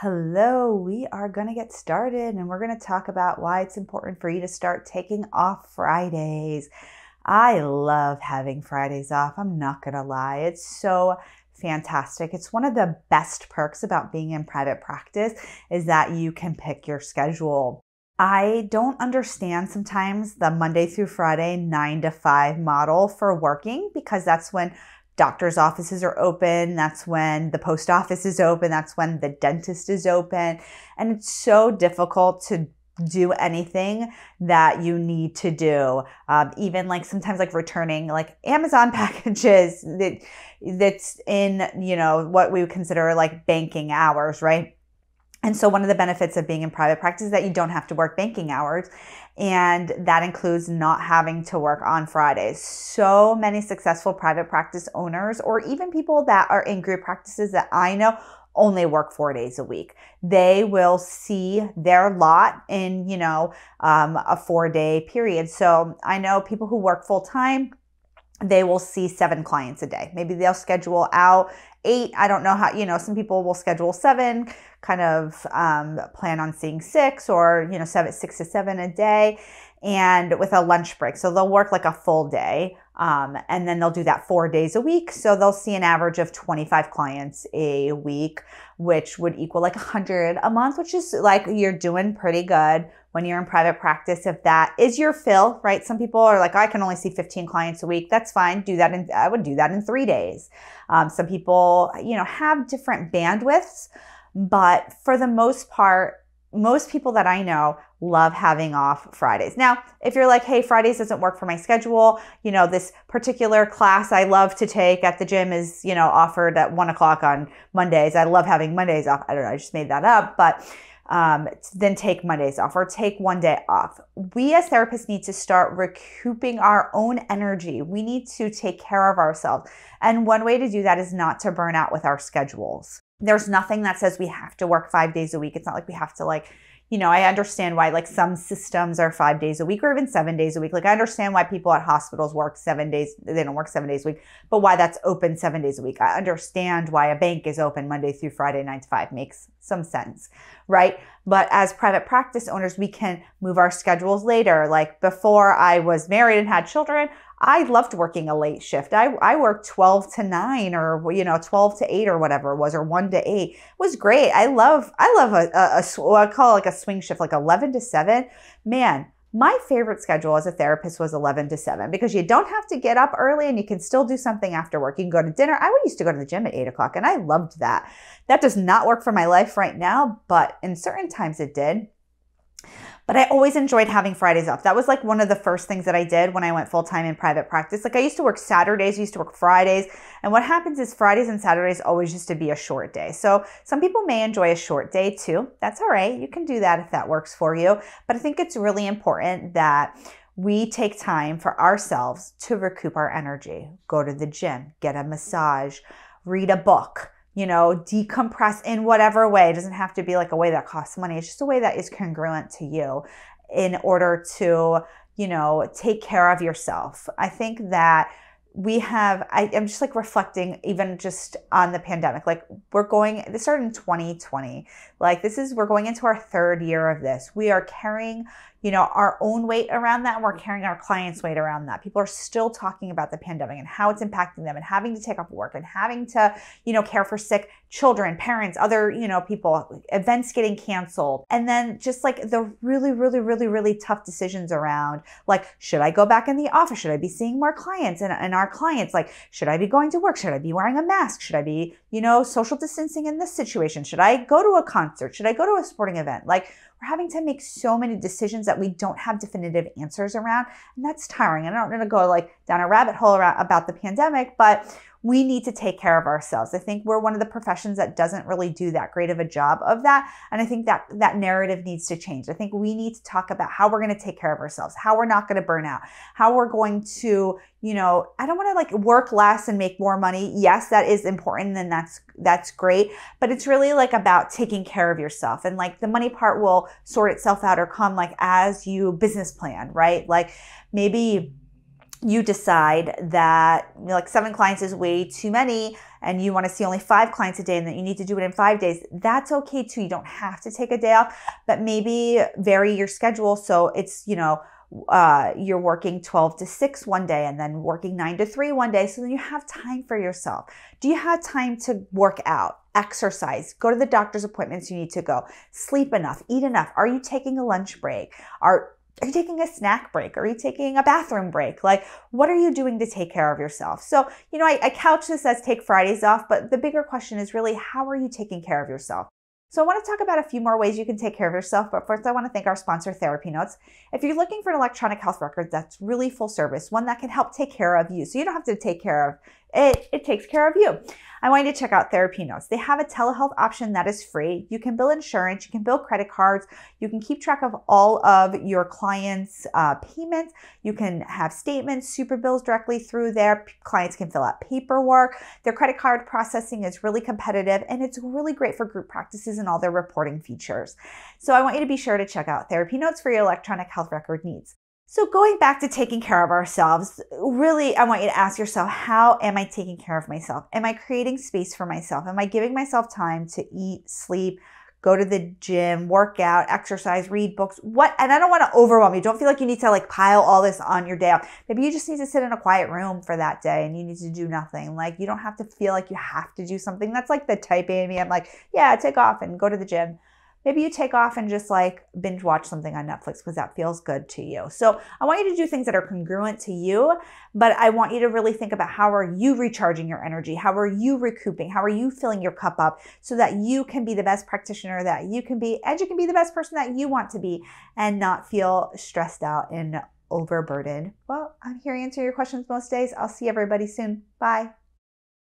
Hello, we are going to get started and we're going to talk about why it's important for you to start taking off Fridays. I love having Fridays off. I'm not going to lie. It's so fantastic. It's one of the best perks about being in private practice is that you can pick your schedule. I don't understand sometimes the Monday through Friday 9 to 5 model for working because that's when doctor's offices are open. That's when the post office is open. That's when the dentist is open. And it's so difficult to do anything that you need to do. Even like sometimes like returning like Amazon packages that's in, what we would consider like banking hours, right? And so one of the benefits of being in private practice is that you don't have to work banking hours. And that includes not having to work on Fridays. So many successful private practice owners, or even people that are in group practices that I know, only work 4 days a week. They will see their lot in, a 4-day period. So I know people who work full time, they will see 7 clients a day. Maybe they'll schedule out 8. I don't know how, some people will schedule 7, kind of plan on seeing 6 or, 6 to 7 a day and with a lunch break. So they'll work like a full day and then they'll do that 4 days a week. So they'll see an average of 25 clients a week, which would equal like 100 a month, which is like you're doing pretty good when you're in private practice. If that is your fill, right? Some people are like, I can only see 15 clients a week. That's fine. I would do that in 3 days. Some people, have different bandwidths, but for the most part, most people that I know love having off Fridays. Now, if you're like, hey, Fridays doesn't work for my schedule, this particular class I love to take at the gym is, offered at 1:00 on Mondays. I love having Mondays off. I don't know. I just made that up, but then take Mondays off or take 1 day off. We as therapists need to start recouping our own energy. We need to take care of ourselves. And one way to do that is not to burn out with our schedules. There's nothing that says we have to work 5 days a week. It's not like we have to I understand why like some systems are 5 days a week or even 7 days a week. Like I understand why people at hospitals work 7 days. They don't work 7 days a week, but why that's open 7 days a week. I understand why a bank is open Monday through Friday, 9 to 5 makes some sense, right? But as private practice owners, we can move our schedules later. Like before I was married and had children, I loved working a late shift. I worked 12 to 9 or, 12 to 8 or whatever it was, or 1 to 8. It was great. I love what I call like a swing shift, like 11 to 7. Man, my favorite schedule as a therapist was 11 to 7 because you don't have to get up early and you can still do something after work. You can go to dinner. I used to go to the gym at 8:00 and I loved that. That does not work for my life right now, but in certain times it did. But I always enjoyed having Fridays off. That was like one of the first things that I did when I went full-time in private practice. Like I used to work Saturdays, I used to work Fridays. And what happens is Fridays and Saturdays always used to be a short day. So some people may enjoy a short day too. That's all right. You can do that if that works for you. But I think it's really important that we take time for ourselves to recoup our energy. Go to the gym, get a massage, read a book. Decompress in whatever way. It doesn't have to be like a way that costs money. It's just a way that is congruent to you in order to, take care of yourself. I think that I'm just like reflecting even just on the pandemic. Like this started in 2020. Like we're going into our 3rd year of this. We are carrying, our own weight around that, and we're carrying our clients' weight around that. People are still talking about the pandemic and how it's impacting them and having to take off work and having to, care for sick children, parents, other, people, events getting canceled. And then just like the really, really, really, really tough decisions around, like, should I go back in the office? Should I be seeing more clients and our clients? Like, should I be going to work? Should I be wearing a mask? Should I be, social distancing in this situation? Should I go to a concert? Should I go to a sporting event? Like, we're having to make so many decisions that we don't have definitive answers around. And that's tiring. And I don't want to go like down a rabbit hole about the pandemic, but we need to take care of ourselves. I think we're one of the professions that doesn't really do that great of a job of that. And I think that narrative needs to change. I think we need to talk about how we're going to take care of ourselves, how we're not going to burn out, how we're going to, I don't want to like work less and make more money. Yes, that is important and that's great. But it's really like about taking care of yourself, and like the money part will sort itself out or come like as you business plan, right? Like maybe you decide that like 7 clients is way too many and you want to see only 5 clients a day and that you need to do it in 5 days, that's okay too. You don't have to take a day off, but maybe vary your schedule so it's, you're working 12 to 6 one day and then working 9 to 3 one day. So then you have time for yourself. Do you have time to work out, exercise, go to the doctor's appointments you need to go, sleep enough, eat enough? Are you taking a lunch break? Are you taking a snack break? Are you taking a bathroom break? Like, what are you doing to take care of yourself? So, I couch this as take Fridays off, but the bigger question is really, how are you taking care of yourself? So I want to talk about a few more ways you can take care of yourself, but first I want to thank our sponsor, TherapyNotes. If you're looking for an electronic health record that's really full service, one that can help take care of you, so you don't have to take care of it, it takes care of you. I want you to check out TherapyNotes. They have a telehealth option that is free. You can bill insurance, you can bill credit cards, you can keep track of all of your clients' payments, you can have statements, super bills directly through there. Clients can fill out paperwork. Their credit card processing is really competitive, and it's really great for group practices and all their reporting features. So I want you to be sure to check out TherapyNotes for your electronic health record needs. So going back to taking care of ourselves, really, I want you to ask yourself, how am I taking care of myself? Am I creating space for myself? Am I giving myself time to eat, sleep, go to the gym, work out, exercise, read books? And I don't want to overwhelm you. Don't feel like you need to pile all this on your day off. Maybe you just need to sit in a quiet room for that day and you need to do nothing. You don't have to feel like you have to do something. That's like the type A in me. I'm like, yeah, take off and go to the gym. Maybe you take off and just binge watch something on Netflix because that feels good to you. So I want you to do things that are congruent to you, but I want you to really think about, how are you recharging your energy? How are you recouping? How are you filling your cup up so that you can be the best practitioner that you can be, and you can be the best person that you want to be and not feel stressed out and overburdened. Well, I'm here to answer your questions most days. I'll see everybody soon. Bye.